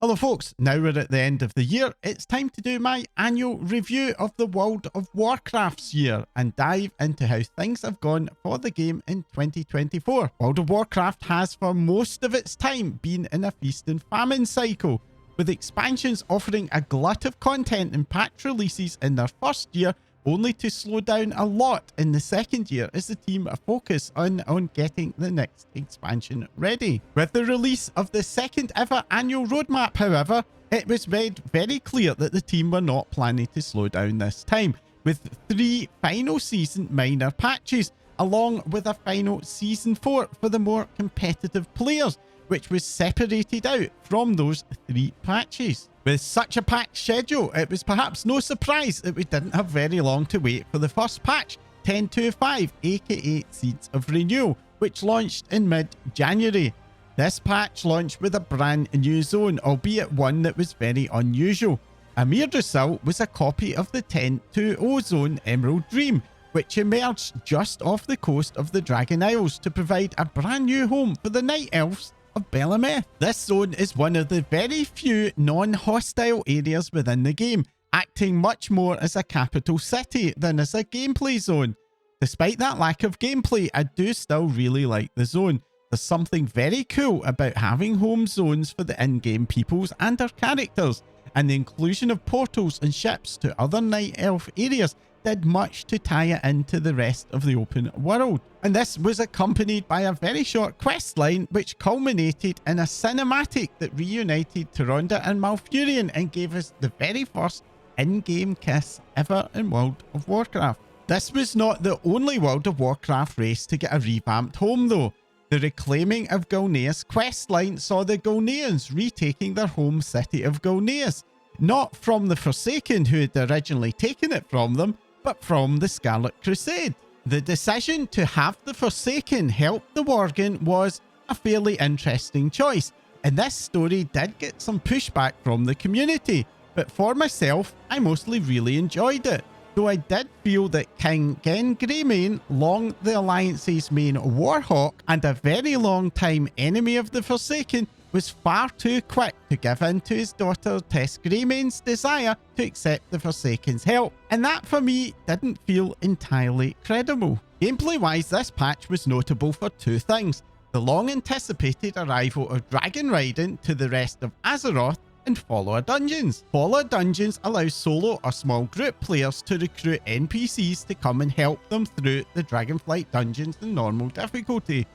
Hello folks, now we're at the end of the year, it's time to do my annual review of the World of Warcraft's year and dive into how things have gone for the game in 2024. World of Warcraft has for most of its time been in a feast and famine cycle, with expansions offering a glut of content and patch releases in their first year, only to slow down a lot in the second year as the team focus on getting the next expansion ready. With the release of the second ever annual roadmap, however, it was made very clear that the team were not planning to slow down this time, with 3 final season minor patches, along with a final season 4 for the more competitive players, which was separated out from those 3 patches. With such a packed schedule, it was perhaps no surprise that we didn't have very long to wait for the first patch, 10.25, aka Seeds of Renewal, which launched in mid-January. This patch launched with a brand new zone, albeit one that was very unusual. Amir Drasil was a copy of the 10.2.0 zone Emerald Dream, which emerged just off the coast of the Dragon Isles to provide a brand new home for the Night Elves of Belemeth. This zone is one of the very few non-hostile areas within the game, acting much more as a capital city than as a gameplay zone. Despite that lack of gameplay, I do still really like the zone. There's something very cool about having home zones for the in-game peoples and their characters, and the inclusion of portals and ships to other Night Elf areas did much to tie it into the rest of the open world. And this was accompanied by a very short quest line which culminated in a cinematic that reunited Tyrande and Malfurion and gave us the very first in-game kiss ever in World of Warcraft. This was not the only World of Warcraft race to get a revamped home though. The Reclaiming of Gulneas questline saw the Gulneans retaking their home city of Gulneas, not from the Forsaken who had originally taken it from them, but from the Scarlet Crusade. The decision to have the Forsaken help the Worgen was a fairly interesting choice, and this story did get some pushback from the community, but for myself, I mostly really enjoyed it. Though I did feel that King Gen Greymane, long the Alliance's main Warhawk and a very long time enemy of the Forsaken, was far too quick to give in to his daughter Tess Greymane's desire to accept the Forsaken's help, and that for me didn't feel entirely credible. Gameplay wise, this patch was notable for 2 things: the long anticipated arrival of dragon riding to the rest of Azeroth, and follower dungeons. Follower dungeons allow solo or small group players to recruit NPCs to come and help them through the Dragonflight dungeons in normal difficulty,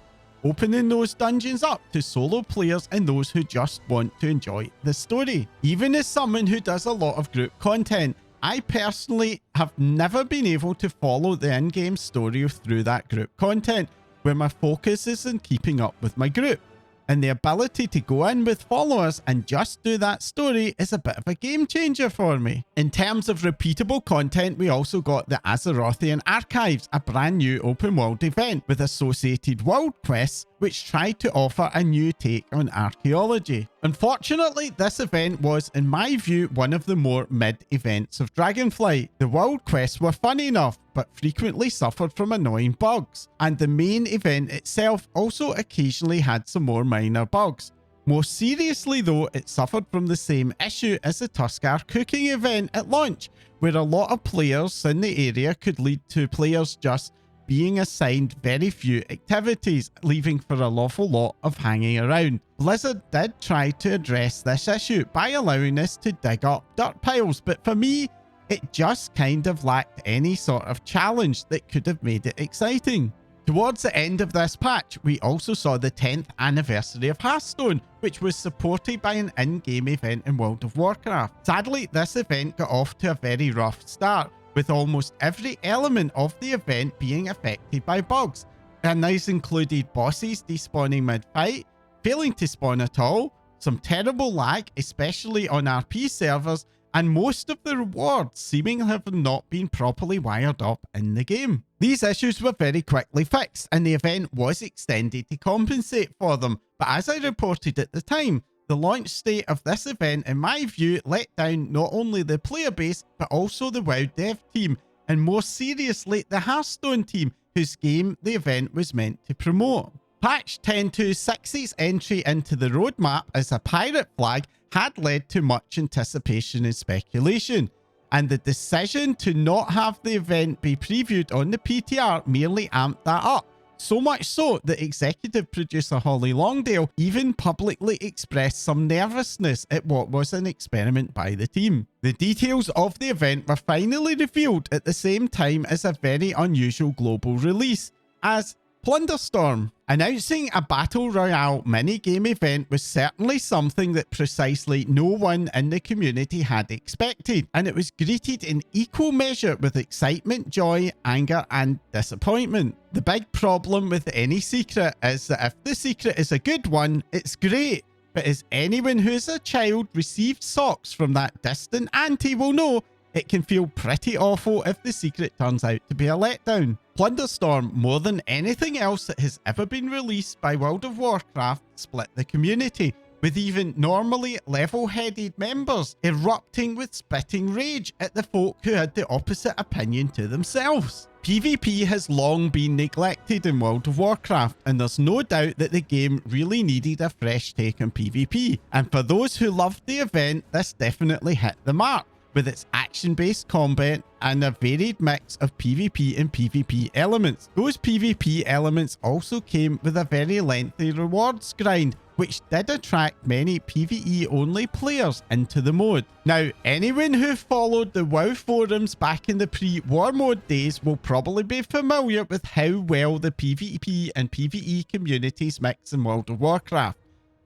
opening those dungeons up to solo players and those who just want to enjoy the story. Even as someone who does a lot of group content, I personally have never been able to follow the in-game story through that group content, where my focus is on keeping up with my group. And the ability to go in with followers and just do that story is a bit of a game changer for me. In terms of repeatable content, we also got the Azerothian Archives, a brand new open world event with associated world quests which tried to offer a new take on archaeology. Unfortunately, this event was, in my view, one of the more mid-events of Dragonflight. The world quests were fun enough, but frequently suffered from annoying bugs, and the main event itself also occasionally had some more minor bugs. More seriously though, it suffered from the same issue as the Tuskar cooking event at launch, where a lot of players in the area could lead to players just being assigned very few activities, leaving for an awful lot of hanging around. Blizzard did try to address this issue by allowing us to dig up dirt piles, but for me, it just kind of lacked any sort of challenge that could have made it exciting. Towards the end of this patch, we also saw the 10th anniversary of Hearthstone, which was supported by an in-game event in World of Warcraft. Sadly, this event got off to a very rough start, with almost every element of the event being affected by bugs, and these included bosses despawning mid-fight, failing to spawn at all, some terrible lag, especially on RP servers, and most of the rewards seemingly have not been properly wired up in the game. These issues were very quickly fixed, and the event was extended to compensate for them, but as I reported at the time, the launch state of this event, in my view, let down not only the player base, but also the WoW dev team, and more seriously, the Hearthstone team, whose game the event was meant to promote. Patch 10.2.6's entry into the roadmap as a pirate flag had led to much anticipation and speculation, and the decision to not have the event be previewed on the PTR merely amped that up. So much so that executive producer Holly Longdale even publicly expressed some nervousness at what was an experiment by the team. The details of the event were finally revealed at the same time as a very unusual global release, as Plunderstorm. Announcing a Battle Royale minigame event was certainly something that precisely no one in the community had expected, and it was greeted in equal measure with excitement, joy, anger, and disappointment. The big problem with any secret is that if the secret is a good one, it's great, but as anyone who as a child received socks from that distant auntie will know, it can feel pretty awful if the secret turns out to be a letdown. Plunderstorm, more than anything else that has ever been released by World of Warcraft, split the community, with even normally level-headed members erupting with spitting rage at the folk who had the opposite opinion to themselves. PvP has long been neglected in World of Warcraft, and there's no doubt that the game really needed a fresh take on PvP. And for those who loved the event, this definitely hit the mark, with its action-based combat and a varied mix of PvP and PvP elements. Those PvP elements also came with a very lengthy rewards grind, which did attract many PvE-only players into the mode. Now, anyone who followed the WoW forums back in the pre-war mode days will probably be familiar with how well the PvP and PvE communities mix in World of Warcraft,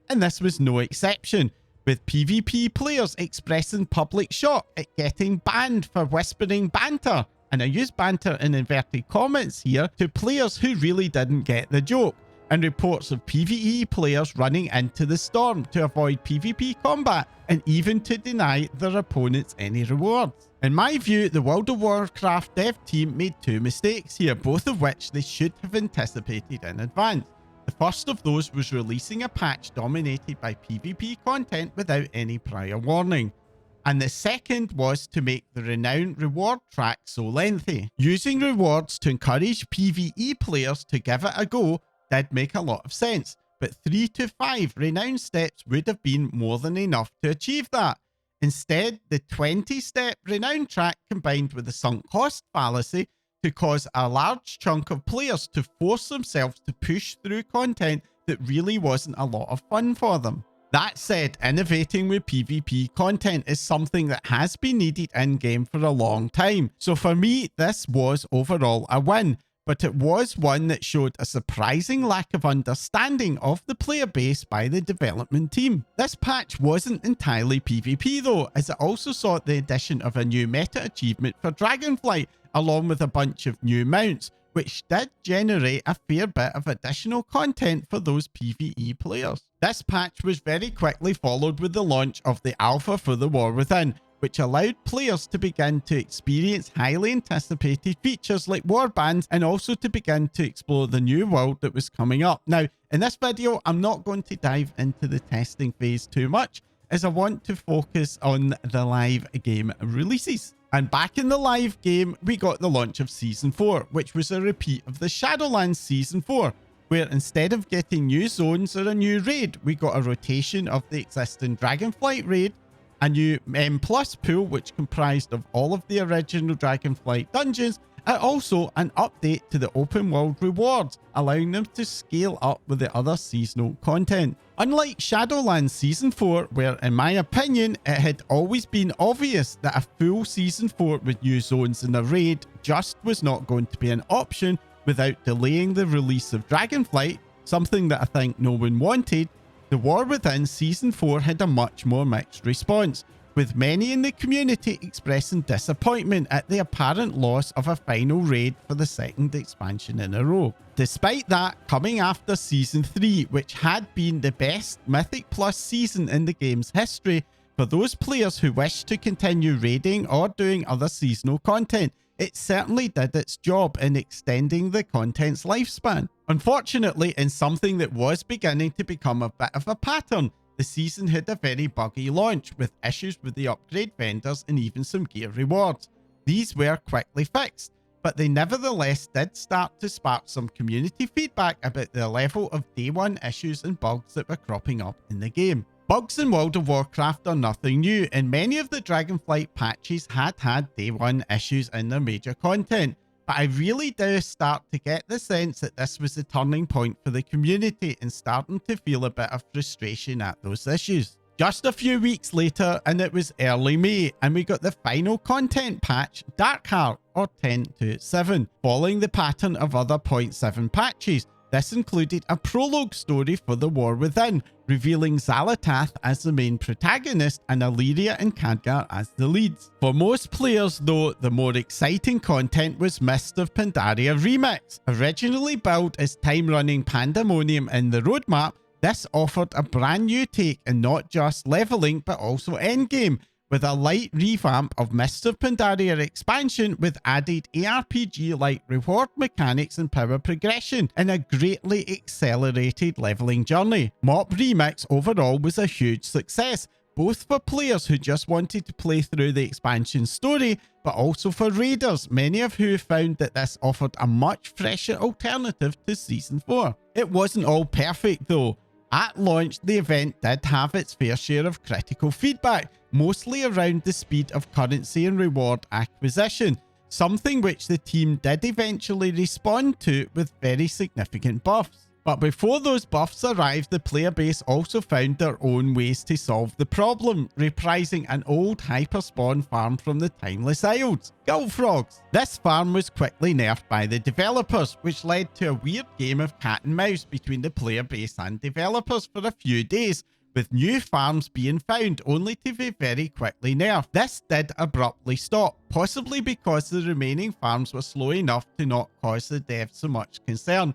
and this was no exception, with PvP players expressing public shock at getting banned for whispering banter, and I use banter in inverted commas here, to players who really didn't get the joke, and reports of PvE players running into the storm to avoid PvP combat and even to deny their opponents any rewards. In my view, the World of Warcraft dev team made two mistakes here, both of which they should have anticipated in advance. The first of those was releasing a patch dominated by PvP content without any prior warning. And the second was to make the Renown reward track so lengthy. Using rewards to encourage PvE players to give it a go did make a lot of sense, but 3 to 5 Renown steps would have been more than enough to achieve that. Instead, the 20-step Renown track combined with the sunk cost fallacy to cause a large chunk of players to force themselves to push through content that really wasn't a lot of fun for them. That said, innovating with PvP content is something that has been needed in-game for a long time, so for me this was overall a win, but it was one that showed a surprising lack of understanding of the player base by the development team. This patch wasn't entirely PvP though, as it also saw the addition of a new meta achievement for Dragonflight, along with a bunch of new mounts, which did generate a fair bit of additional content for those PvE players. This patch was very quickly followed with the launch of the alpha for the War Within, which allowed players to begin to experience highly anticipated features like warbands and also to begin to explore the new world that was coming up. Now, in this video, I'm not going to dive into the testing phase too much, as I want to focus on the live game releases. And back in the live game, we got the launch of Season 4, which was a repeat of the Shadowlands Season 4, where instead of getting new zones or a new raid, we got a rotation of the existing Dragonflight raid, a new M Plus pool, which comprised of all of the original Dragonflight dungeons, and also an update to the open world rewards, allowing them to scale up with the other seasonal content. Unlike Shadowlands Season 4, where in my opinion it had always been obvious that a full Season 4 with new zones in a raid just was not going to be an option without delaying the release of Dragonflight, something that I think no one wanted, the War Within Season 4 had a much more mixed response, with many in the community expressing disappointment at the apparent loss of a final raid for the second expansion in a row. Despite that, coming after Season 3, which had been the best Mythic Plus season in the game's history, for those players who wished to continue raiding or doing other seasonal content, it certainly did its job in extending the content's lifespan. Unfortunately, in something that was beginning to become a bit of a pattern, the season had a very buggy launch, with issues with the upgrade vendors and even some gear rewards. These were quickly fixed, but they nevertheless did start to spark some community feedback about the level of day one issues and bugs that were cropping up in the game. Bugs in World of Warcraft are nothing new, and many of the Dragonflight patches had day one issues in their major content. But I really do start to get the sense that this was the turning point for the community and starting to feel a bit of frustration at those issues. Just a few weeks later, and it was early May, and we got the final content patch, Darkheart, or 10.7, following the pattern of other 0.7 patches. This included a prologue story for the War Within, revealing Xal'atath as the main protagonist and Illyria and Khadgar as the leads. For most players though, the more exciting content was Mist of Pandaria Remix. Originally billed as time-running pandemonium in the roadmap, this offered a brand new take in not just leveling but also endgame, with a light revamp of Mists of Pandaria expansion with added ARPG-like reward mechanics and power progression in a greatly accelerated leveling journey. MoP Remix overall was a huge success, both for players who just wanted to play through the expansion story, but also for raiders, many of who found that this offered a much fresher alternative to Season 4. It wasn't all perfect though. At launch, the event did have its fair share of critical feedback, mostly around the speed of currency and reward acquisition, something which the team did eventually respond to with very significant buffs. But before those buffs arrived, the player base also found their own ways to solve the problem, reprising an old hyperspawn farm from the Timeless Isles, Gullfrogs. This farm was quickly nerfed by the developers, which led to a weird game of cat and mouse between the player base and developers for a few days, with new farms being found only to be very quickly nerfed. This did abruptly stop, possibly because the remaining farms were slow enough to not cause the devs so much concern.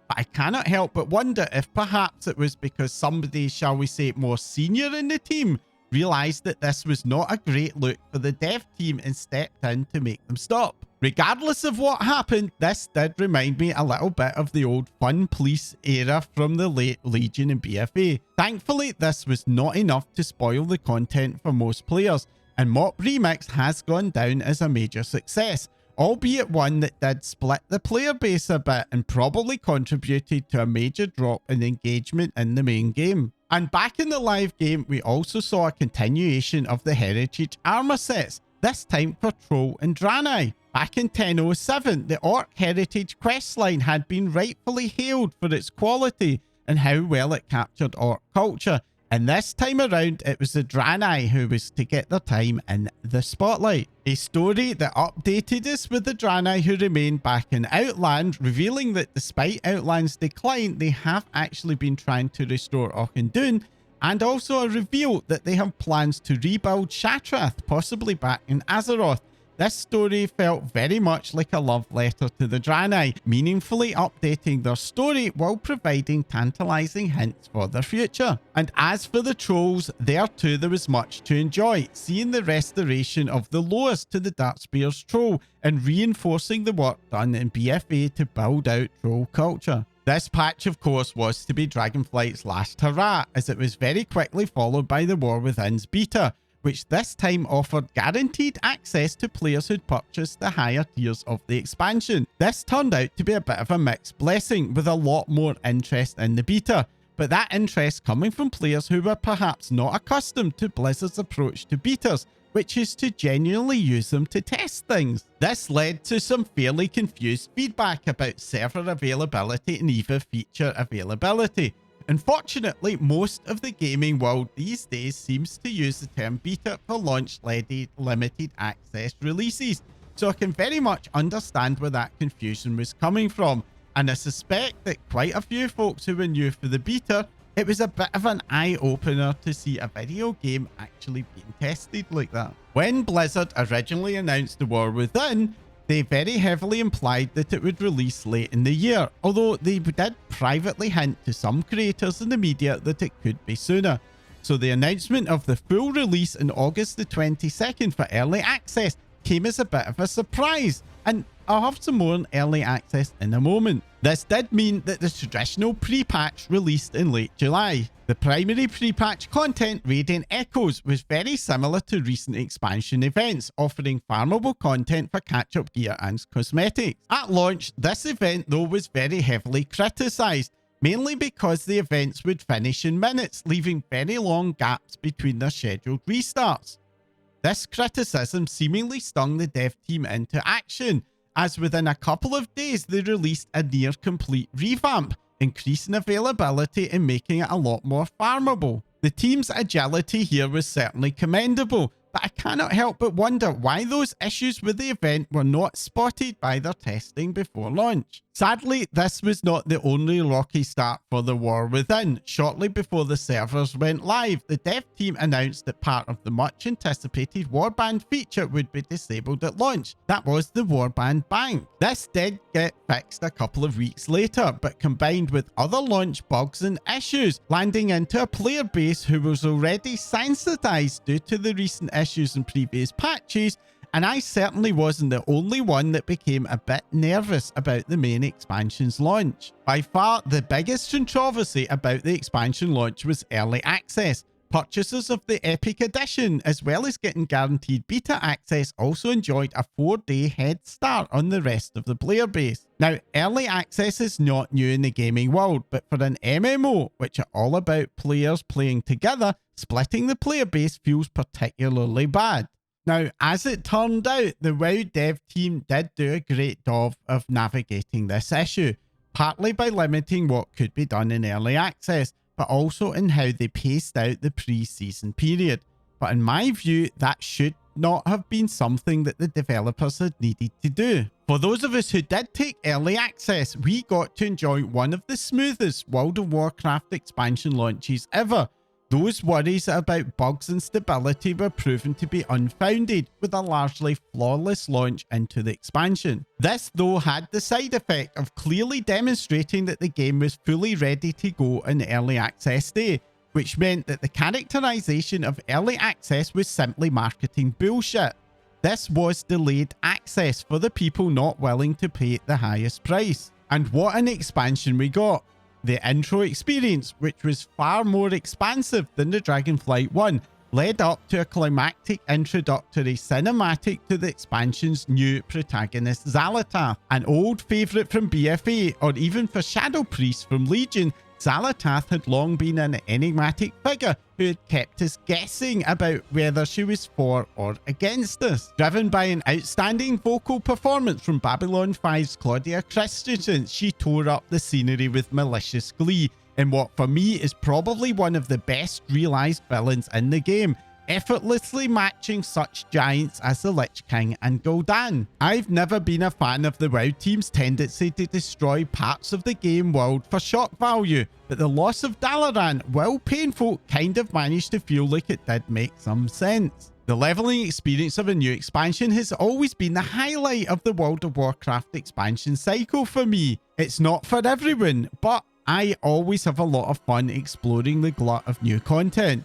But I cannot help but wonder if perhaps it was because somebody, shall we say, more senior in the team realised that this was not a great look for the dev team and stepped in to make them stop. Regardless of what happened, this did remind me a little bit of the old Fun Police era from the late Legion and BFA. Thankfully, this was not enough to spoil the content for most players, and MoP Remix has gone down as a major success, albeit one that did split the player base a bit and probably contributed to a major drop in engagement in the main game. And back in the live game, we also saw a continuation of the Heritage armor sets, this time for Troll and Draenei. Back in 10.07, the Orc Heritage questline had been rightfully hailed for its quality and how well it captured Orc culture. And this time around, it was the Draenei who was to get their time in the spotlight. A story that updated us with the Draenei who remained back in Outland, revealing that despite Outland's decline, they have actually been trying to restore Auchindoun, and also a reveal that they have plans to rebuild Shattrath, possibly back in Azeroth. This story felt very much like a love letter to the Draenei, meaningfully updating their story while providing tantalizing hints for their future. And as for the trolls, there too there was much to enjoy, seeing the restoration of the lowest to the Darkspear's troll and reinforcing the work done in BFA to build out troll culture. This patch, of course, was to be Dragonflight's last hurrah, as it was very quickly followed by the War Within's beta, which this time offered guaranteed access to players who'd purchased the higher tiers of the expansion. This turned out to be a bit of a mixed blessing, with a lot more interest in the beta, but that interest coming from players who were perhaps not accustomed to Blizzard's approach to betas, which is to genuinely use them to test things. This led to some fairly confused feedback about server availability and even feature availability. Unfortunately, most of the gaming world these days seems to use the term beta for launch-ready limited access releases, so I can very much understand where that confusion was coming from, and I suspect that quite a few folks who were new for the beta, it was a bit of an eye-opener to see a video game actually being tested like that. When Blizzard originally announced the War Within, they very heavily implied that it would release late in the year, although they did privately hint to some creators in the media that it could be sooner. So the announcement of the full release on August the 22nd for early access came as a bit of a surprise. And I'll have some more on early access in a moment. This did mean that the traditional pre-patch released in late July. The primary pre-patch content, Radiant Echoes, was very similar to recent expansion events, offering farmable content for catch-up gear and cosmetics. At launch, this event though was very heavily criticised, mainly because the events would finish in minutes, leaving very long gaps between their scheduled restarts. This criticism seemingly stung the dev team into action, as within a couple of days they released a near-complete revamp, increasing availability and making it a lot more farmable. The team's agility here was certainly commendable, but I cannot help but wonder why those issues with the event were not spotted by their testing before launch. Sadly, this was not the only rocky start for the War Within. Shortly before the servers went live, the dev team announced that part of the much anticipated Warband feature would be disabled at launch. That was the Warband Bank. This did get fixed a couple of weeks later, but combined with other launch bugs and issues, landing into a player base who was already sensitized due to the recent issues in previous patches, and I certainly wasn't the only one that became a bit nervous about the main expansion's launch. By far, the biggest controversy about the expansion launch was early access. Purchasers of the Epic Edition, as well as getting guaranteed beta access, also enjoyed a 4-day head start on the rest of the player base. Now, early access is not new in the gaming world, but for an MMO, which are all about players playing together, splitting the player base feels particularly bad. Now, as it turned out, the WoW dev team did do a great job of navigating this issue, partly by limiting what could be done in early access, but also in how they paced out the pre-season period. But in my view, that should not have been something that the developers had needed to do. For those of us who did take early access, we got to enjoy one of the smoothest World of Warcraft expansion launches ever. Those worries about bugs and stability were proven to be unfounded, with a largely flawless launch into the expansion. This though had the side effect of clearly demonstrating that the game was fully ready to go on early access day, which meant that the characterization of early access was simply marketing bullshit. This was delayed access for the people not willing to pay the highest price. And what an expansion we got! The intro experience, which was far more expansive than the Dragonflight one, led up to a climactic introductory cinematic to the expansion's new protagonist Xal'atath. An old favourite from BFA, or even for Shadow Priest from Legion, Xal'atath had long been an enigmatic figure who had kept us guessing about whether she was for or against us. Driven by an outstanding vocal performance from Babylon 5's Claudia Christensen, she tore up the scenery with malicious glee in what for me is probably one of the best realised villains in the game, effortlessly matching such giants as the Lich King and Gul'dan. I've never been a fan of the WoW team's tendency to destroy parts of the game world for shock value, but the loss of Dalaran, while painful, kind of managed to feel like it did make some sense. The leveling experience of a new expansion has always been the highlight of the World of Warcraft expansion cycle for me. It's not for everyone, but I always have a lot of fun exploring the glut of new content.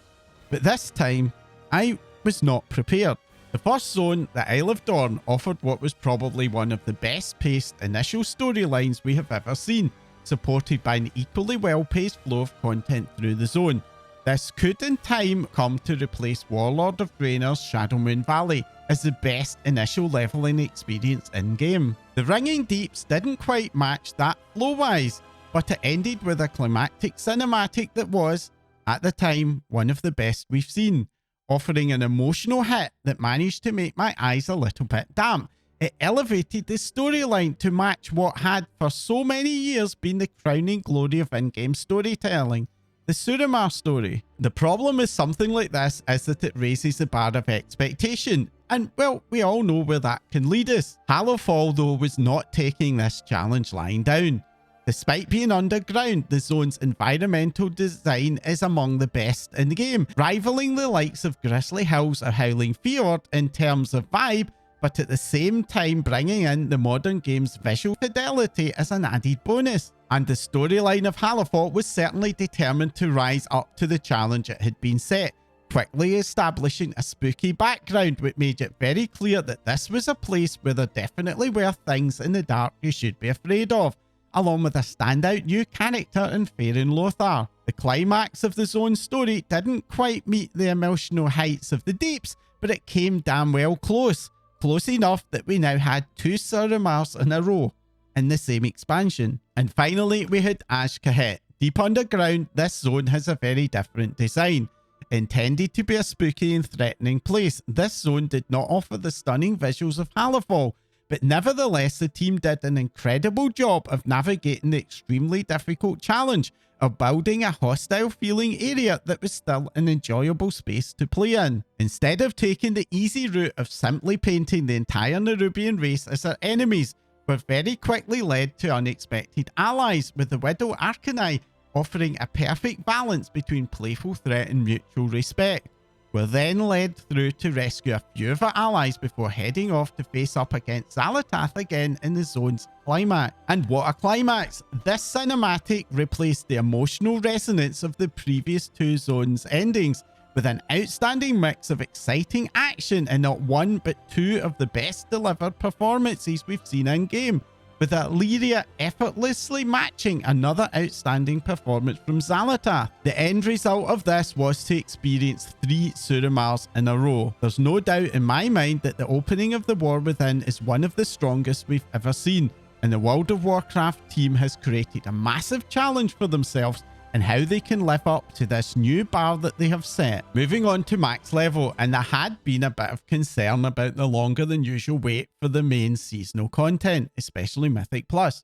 But this time, I was not prepared. The first zone, the Isle of Dorn, offered what was probably one of the best paced initial storylines we have ever seen, supported by an equally well-paced flow of content through the zone. This could in time come to replace Warlord of Drainor's Shadowmoon Valley as the best initial leveling experience in-game. The Ringing Deeps didn't quite match that flow-wise, but it ended with a climactic cinematic that was, at the time, one of the best we've seen, offering an emotional hit that managed to make my eyes a little bit damp. It elevated the storyline to match what had for so many years been the crowning glory of in-game storytelling, the Suramar story. The problem with something like this is that it raises the bar of expectation, and well, we all know where that can lead us. Hallowfall though was not taking this challenge lying down. Despite being underground, the zone's environmental design is among the best in the game, rivaling the likes of Grizzly Hills or Howling Fjord in terms of vibe, but at the same time bringing in the modern game's visual fidelity as an added bonus. And the storyline of Hallowfall was certainly determined to rise up to the challenge it had been set, quickly establishing a spooky background which made it very clear that this was a place where there definitely were things in the dark you should be afraid of, along with a standout new character in Farin Lothar. The climax of the zone's story didn't quite meet the emotional heights of the deeps, but it came damn well close. Close enough that we now had 2 Suramars in a row in the same expansion. And finally, we had Ash-Kahet. Deep underground, this zone has a very different design. Intended to be a spooky and threatening place, this zone did not offer the stunning visuals of Hallerfall, but nevertheless the team did an incredible job of navigating the extremely difficult challenge of building a hostile feeling area that was still an enjoyable space to play in. Instead of taking the easy route of simply painting the entire Nerubian race as our enemies, we're very quickly led to unexpected allies, with the Widow Arcanine offering a perfect balance between playful threat and mutual respect. We're then led through to rescue a few of our allies before heading off to face up against Xal'atath again in the zone's climax. And what a climax! This cinematic replaced the emotional resonance of the previous 2 zones' endings, with an outstanding mix of exciting action and not 1 but 2 of the best delivered performances we've seen in game, with Illyria effortlessly matching another outstanding performance from Xal'atath. The end result of this was to experience 3 Suramars in a row. There's no doubt in my mind that the opening of the War Within is one of the strongest we've ever seen, and the World of Warcraft team has created a massive challenge for themselves and how they can live up to this new bar that they have set. Moving on to max level, and there had been a bit of concern about the longer than usual wait for the main seasonal content, especially Mythic Plus.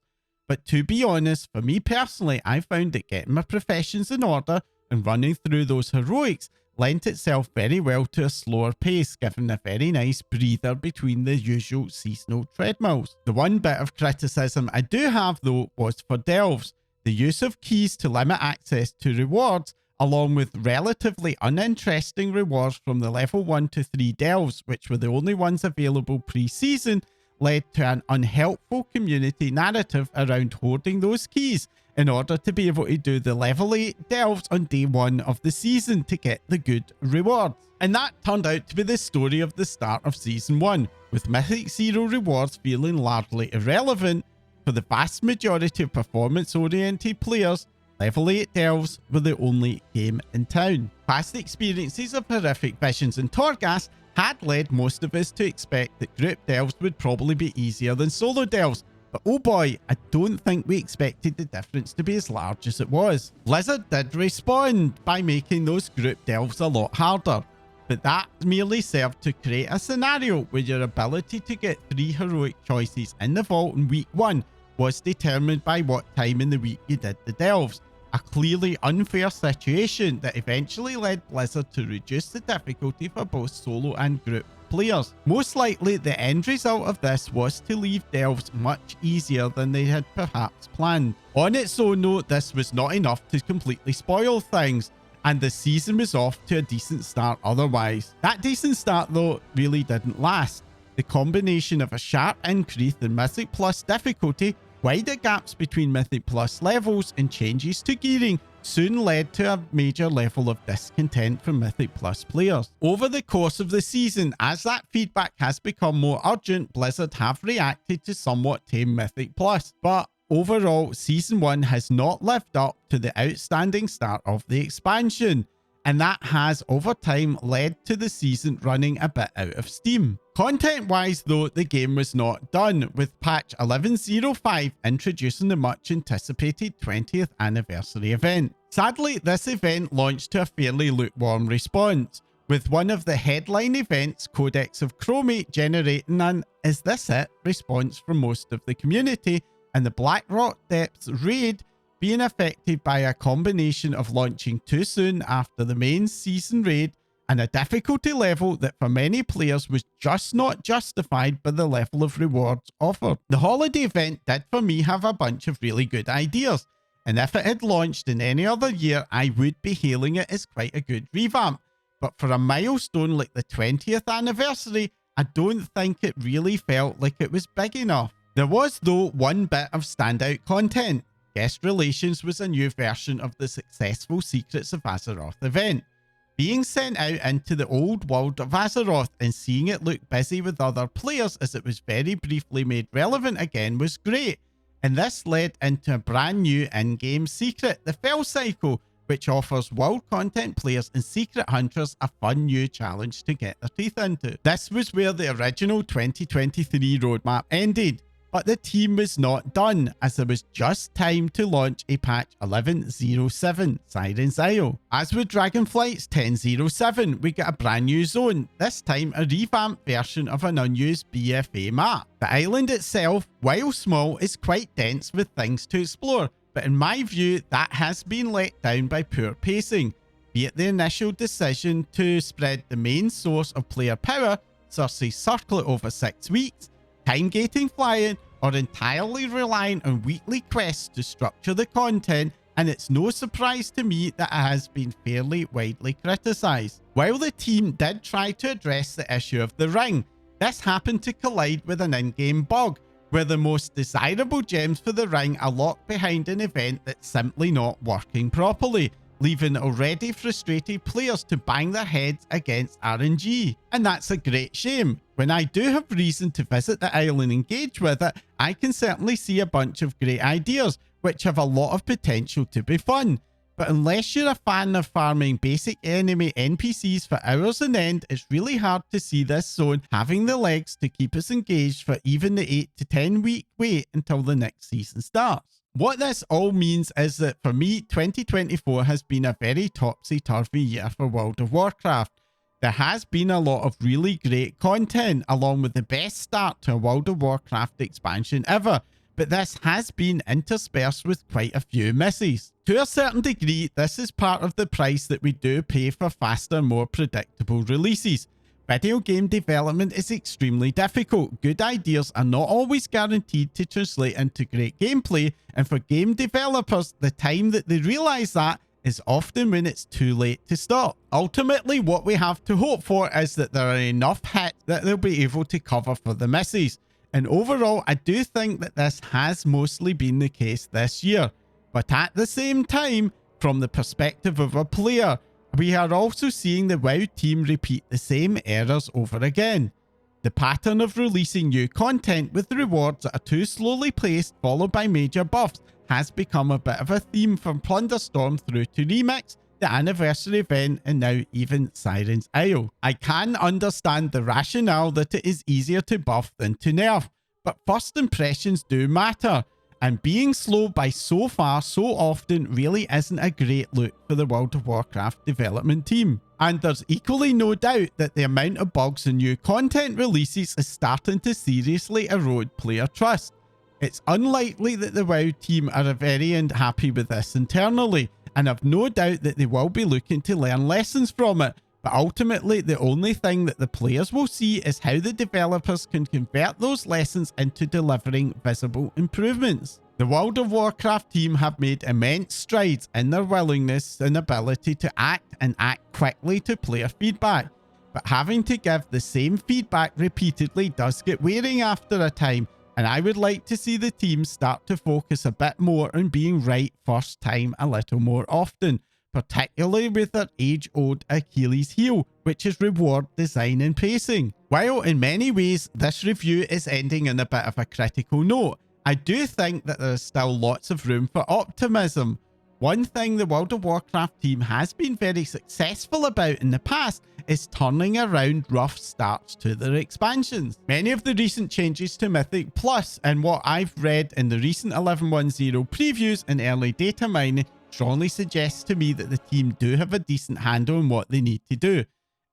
But to be honest, for me personally, I found that getting my professions in order and running through those heroics lent itself very well to a slower pace, giving a very nice breather between the usual seasonal treadmills. The one bit of criticism I do have though was for delves. The use of keys to limit access to rewards, along with relatively uninteresting rewards from the level 1 to 3 delves, which were the only ones available pre-season, led to an unhelpful community narrative around hoarding those keys in order to be able to do the level 8 delves on day 1 of the season to get the good rewards. And that turned out to be the story of the start of Season 1, with Mythic Zero rewards feeling largely irrelevant. For the vast majority of performance-oriented players, level 8 delves were the only game in town. Past experiences of horrific visions in Torghast had led most of us to expect that group delves would probably be easier than solo delves, but oh boy, I don't think we expected the difference to be as large as it was. Blizzard did respond by making those group delves a lot harder, but that merely served to create a scenario where your ability to get 3 heroic choices in the vault in week 1 was determined by what time in the week you did the delves. A clearly unfair situation that eventually led Blizzard to reduce the difficulty for both solo and group players. Most likely, the end result of this was to leave delves much easier than they had perhaps planned. On its own note, this was not enough to completely spoil things, and the season was off to a decent start otherwise. That decent start though really didn't last. The combination of a sharp increase in Mythic Plus difficulty, wider gaps between Mythic Plus levels, and changes to gearing soon led to a major level of discontent from Mythic Plus players. Over the course of the season, as that feedback has become more urgent, Blizzard have reacted to somewhat tame Mythic Plus, but overall, Season 1 has not lived up to the outstanding start of the expansion, and that has over time led to the season running a bit out of steam. Content-wise though, the game was not done, with patch 11.05 introducing the much anticipated 20th anniversary event. Sadly, this event launched to a fairly lukewarm response, with one of the headline events, Codex of Chromie, generating an "is this it?" response from most of the community, and the Blackrock Depths raid being affected by a combination of launching too soon after the main season raid and a difficulty level that for many players was just not justified by the level of rewards offered. The holiday event did for me have a bunch of really good ideas, and if it had launched in any other year, I would be hailing it as quite a good revamp. But for a milestone like the 20th anniversary, I don't think it really felt like it was big enough. There was though one bit of standout content. Guest Relations was a new version of the successful Secrets of Azeroth event. Being sent out into the old world of Azeroth and seeing it look busy with other players as it was very briefly made relevant again was great, and this led into a brand new in-game secret, the Fell Cycle, which offers world content players and secret hunters a fun new challenge to get their teeth into. This was where the original 2023 roadmap ended, but the team was not done, as there was just time to launch a patch 11.07, Siren's Isle. As with Dragonflight's 10.07, we get a brand new zone, this time a revamped version of an unused BFA map. The island itself, while small, is quite dense with things to explore, but in my view, that has been let down by poor pacing, be it the initial decision to spread the main source of player power, Cersei's circlet, over 6 weeks, time-gating flying, or entirely relying on weekly quests to structure the content, and it's no surprise to me that it has been fairly widely criticised. While the team did try to address the issue of the ring, this happened to collide with an in-game bug, where the most desirable gems for the ring are locked behind an event that's simply not working properly, leaving already frustrated players to bang their heads against RNG. And that's a great shame. When I do have reason to visit the island and engage with it, I can certainly see a bunch of great ideas, which have a lot of potential to be fun. But unless you're a fan of farming basic enemy NPCs for hours on end, it's really hard to see this zone having the legs to keep us engaged for even the 8 to 10 week wait until the next season starts. What this all means is that for me, 2024 has been a very topsy-turvy year for World of Warcraft. There has been a lot of really great content, along with the best start to a World of Warcraft expansion ever, but this has been interspersed with quite a few misses. To a certain degree, this is part of the price that we do pay for faster, more predictable releases. Video game development is extremely difficult. Good ideas are not always guaranteed to translate into great gameplay, and for game developers, the time that they realise that is often when it's too late to stop. Ultimately, what we have to hope for is that there are enough hits that they'll be able to cover for the misses. And overall, I do think that this has mostly been the case this year. But at the same time, from the perspective of a player, we are also seeing the WoW team repeat the same errors over again. The pattern of releasing new content with rewards that are too slowly paced, followed by major buffs, has become a bit of a theme from Plunderstorm through to Remix, the anniversary event, and now even Siren's Isle. I can understand the rationale that it is easier to buff than to nerf, but first impressions do matter, and being slow by so far so often really isn't a great look for the World of Warcraft development team. And there's equally no doubt that the amount of bugs and new content releases is starting to seriously erode player trust. It's unlikely that the WoW team are very happy with this internally, and I've no doubt that they will be looking to learn lessons from it, but ultimately the only thing that the players will see is how the developers can convert those lessons into delivering visible improvements. The World of Warcraft team have made immense strides in their willingness and ability to act quickly to player feedback, but having to give the same feedback repeatedly does get wearing after a time, and I would like to see the team start to focus a bit more on being right first time a little more often, particularly with their age-old Achilles heel, which is reward design and pacing. While in many ways this review is ending on a bit of a critical note, I do think that there is still lots of room for optimism. One thing the World of Warcraft team has been very successful about in the past is turning around rough starts to their expansions. Many of the recent changes to Mythic Plus and what I've read in the recent 11.10 previews and early data mining strongly suggests to me that the team do have a decent handle on what they need to do.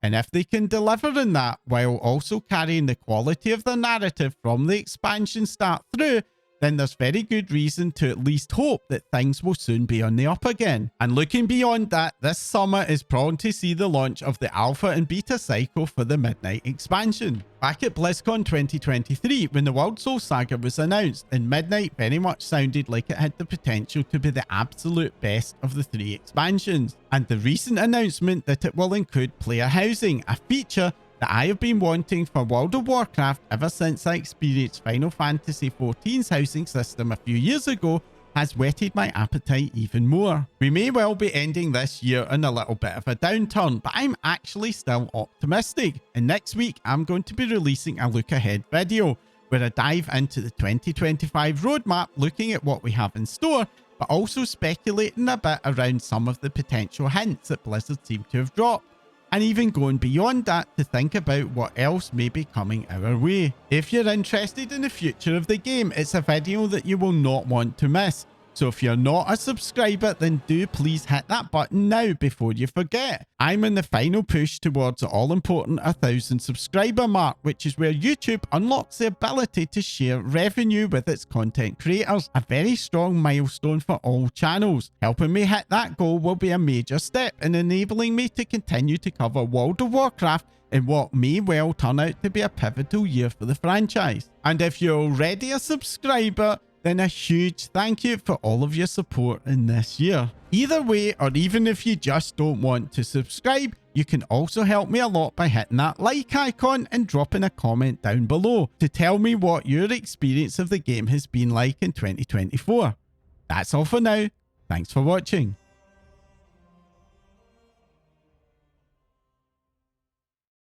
And if they can deliver on that while also carrying the quality of the narrative from the expansion start through, then there's very good reason to at least hope that things will soon be on the up again. And looking beyond that, this summer is prone to see the launch of the alpha and beta cycle for the Midnight expansion. Back at BlizzCon 2023, when the World Soul Saga was announced, and Midnight very much sounded like it had the potential to be the absolute best of the 3 expansions. And the recent announcement that it will include player housing, a feature that I have been wanting for World of Warcraft ever since I experienced Final Fantasy XIV's housing system a few years ago, has whetted my appetite even more. We may well be ending this year in a little bit of a downturn, but I'm actually still optimistic. And next week, I'm going to be releasing a look ahead video where I dive into the 2025 roadmap, looking at what we have in store, but also speculating a bit around some of the potential hints that Blizzard seem to have dropped, and even going beyond that to think about what else may be coming our way. If you're interested in the future of the game, it's a video that you will not want to miss. So if you're not a subscriber, then do please hit that button now before you forget. I'm in the final push towards the all-important 1,000 subscriber mark, which is where YouTube unlocks the ability to share revenue with its content creators, a very strong milestone for all channels. Helping me hit that goal will be a major step in enabling me to continue to cover World of Warcraft in what may well turn out to be a pivotal year for the franchise. And if you're already a subscriber, then a huge thank you for all of your support in this year. Either way, or even if you just don't want to subscribe, you can also help me a lot by hitting that like icon and dropping a comment down below to tell me what your experience of the game has been like in 2024. That's all for now. Thanks for watching.